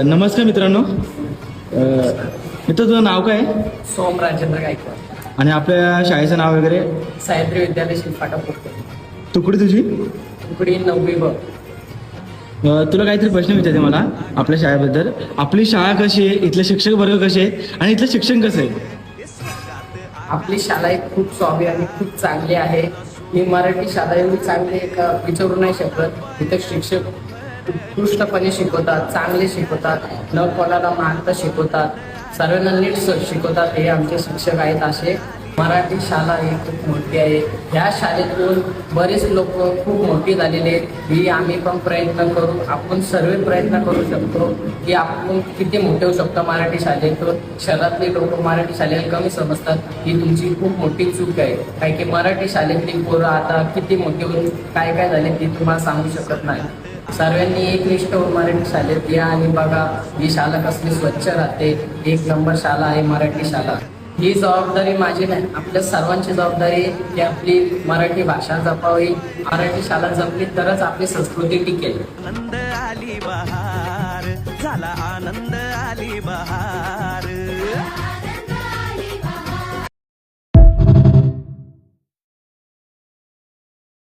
नमस्कार मित्रांनो. मित्र, तुझं नाव काय? सोम राजेंद्र गायकवाड. आणि आपल्या शाळेचं नाव वगैरे? सायत्री विद्यालय शिल्पाटापूर. तुकडी तुझी? तुकडी 9वी ब. तुला काहीतरी प्रश्न विचारते मला आपल्या शाळेबद्दल. आपली शाळा कशी आहे, इथले शिक्षक वर्ग कसे आहेत आणि इथलं शिक्षण कसं आहे? आपली शाळा ही खूप स्वाभी आणि खूप चांगली आहे. ही मराठी शाळा एवढी चांगली आहे का विचारू नाही शकत. इथे शिक्षक उत्कृष्टपणे शिकवतात, चांगले शिकवतात, न कोणाला मानता शिकवतात, सर्वांना नीट शिकवतात. हे आमचे शिक्षक आहेत. असे मराठी शाळा ही खूप मोठी आहे. ह्या शाळेतून बरेच लोक खूप मोठी झालेले आहेत. ही आम्ही पण प्रयत्न करू, आपण सर्व प्रयत्न करू शकतो की आपण किती मोठे होऊ शकतो मराठी शाळेतून. शहरातले लोक मराठी शाळेला कमी समजतात. ही तुमची खूप मोठी चूक आहे. कारण की मराठी शाळेतली पोरं आता किती मोठी होऊन काय काय झाले ती तुम्हाला सांगू शकत नाही. सर्वांनी एकनिष्ठ होऊन मराठी शाळेत या आणि बघा ही शाळा कसली स्वच्छ राहते. 1 नंबर शाळा आहे मराठी शाळा. ही जबाबदारी माझी नाही, आपल्या सर्वांची जबाबदारी आहे की आपली मराठी भाषा जपावी. मराठी शाळा जपली तरच आपली संस्कृती टिकेल. आनंद आली बहार झाला, आनंद आली बहार.